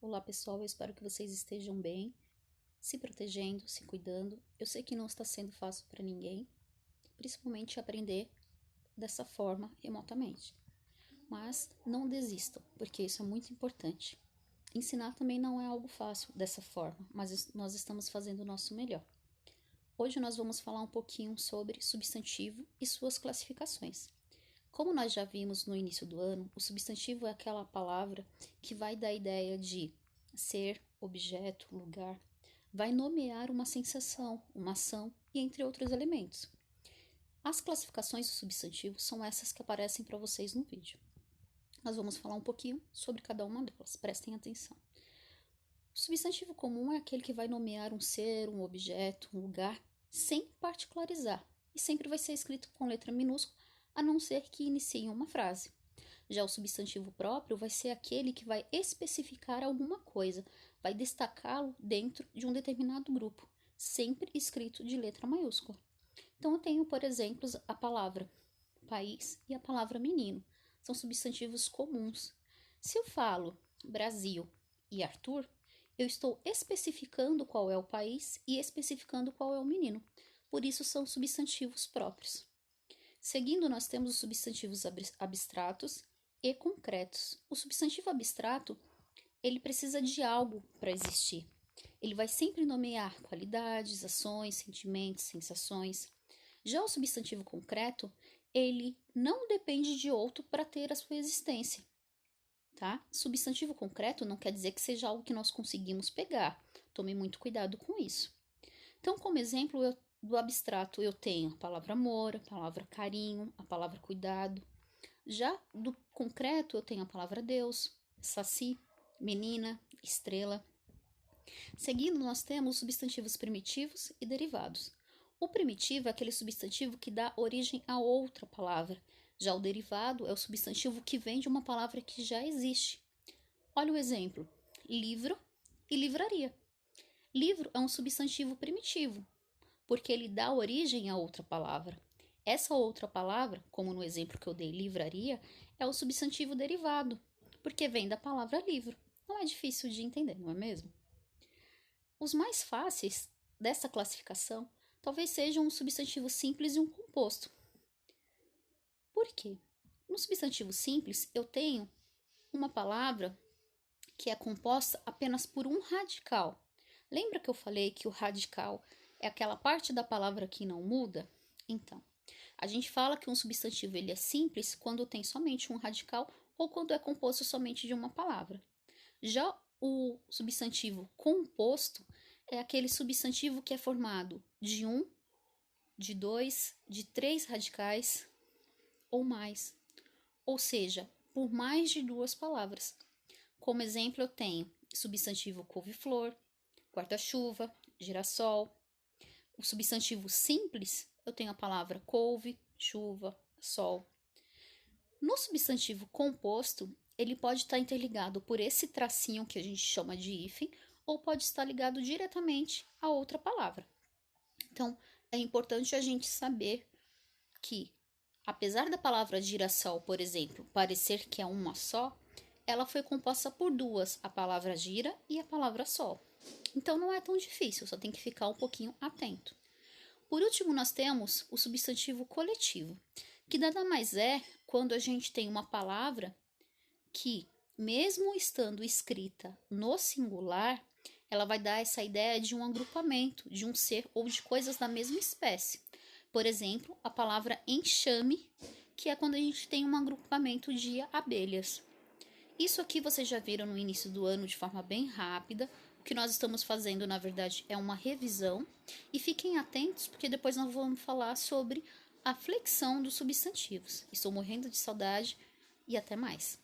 Olá pessoal, eu espero que vocês estejam bem, se protegendo, se cuidando. Eu sei que não está sendo fácil para ninguém, principalmente aprender dessa forma remotamente. Mas não desistam, porque isso é muito importante. Ensinar também não é algo fácil dessa forma, mas nós estamos fazendo o nosso melhor. Hoje nós vamos falar um pouquinho sobre substantivo e suas classificações. Como nós já vimos no início do ano, o substantivo é aquela palavra que vai dar a ideia de ser, objeto, lugar, vai nomear uma sensação, uma ação e entre outros elementos. As classificações do substantivo são essas que aparecem para vocês no vídeo. Nós vamos falar um pouquinho sobre cada uma delas, prestem atenção. O substantivo comum é aquele que vai nomear um ser, um objeto, um lugar, sem particularizar, e sempre vai ser escrito com letra minúscula, a não ser que inicie uma frase. Já o substantivo próprio vai ser aquele que vai especificar alguma coisa, vai destacá-lo dentro de um determinado grupo, sempre escrito de letra maiúscula. Então eu tenho, por exemplo, a palavra país e a palavra menino. São substantivos comuns. Se eu falo Brasil e Arthur, eu estou especificando qual é o país e especificando qual é o menino. Por isso são substantivos próprios. Seguindo, nós temos os substantivos abstratos e concretos. O substantivo abstrato, ele precisa de algo para existir. Ele vai sempre nomear qualidades, ações, sentimentos, sensações. Já o substantivo concreto, ele não depende de outro para ter a sua existência. Tá? Substantivo concreto não quer dizer que seja algo que nós conseguimos pegar. Tome muito cuidado com isso. Então, como exemplo, do abstrato eu tenho a palavra amor, a palavra carinho, a palavra cuidado. Já do concreto eu tenho a palavra Deus, saci, menina, estrela. Seguindo, nós temos substantivos primitivos e derivados. O primitivo é aquele substantivo que dá origem a outra palavra. Já o derivado é o substantivo que vem de uma palavra que já existe. Olha o exemplo: livro e livraria. Livro é um substantivo primitivo, porque ele dá origem a outra palavra. Essa outra palavra, como no exemplo que eu dei, livraria, é o substantivo derivado, porque vem da palavra livro. Não é difícil de entender, não é mesmo? Os mais fáceis dessa classificação talvez sejam um substantivo simples e um composto. Por quê? No substantivo simples, eu tenho uma palavra que é composta apenas por um radical. Lembra que eu falei que o radical é aquela parte da palavra que não muda? Então, a gente fala que um substantivo ele é simples quando tem somente um radical ou quando é composto somente de uma palavra. Já o substantivo composto é aquele substantivo que é formado de um, de dois, de três radicais ou mais. Ou seja, por mais de duas palavras. Como exemplo, eu tenho substantivo couve-flor, guarda-chuva, girassol. O substantivo simples, eu tenho a palavra couve, chuva, sol. No substantivo composto, ele pode estar interligado por esse tracinho que a gente chama de hífen, ou pode estar ligado diretamente a outra palavra. Então, é importante a gente saber que, apesar da palavra girassol, por exemplo, parecer que é uma só, ela foi composta por duas, a palavra gira e a palavra sol. Então não é tão difícil, só tem que ficar um pouquinho atento. Por último, nós temos o substantivo coletivo, que nada mais é quando a gente tem uma palavra que, mesmo estando escrita no singular, ela vai dar essa ideia de um agrupamento, de um ser ou de coisas da mesma espécie. Por exemplo, a palavra enxame, que é quando a gente tem um agrupamento de abelhas. Isso aqui vocês já viram no início do ano de forma bem rápida. O que nós estamos fazendo, na verdade, é uma revisão. E fiquem atentos, porque depois nós vamos falar sobre a flexão dos substantivos. Estou morrendo de saudade e até mais.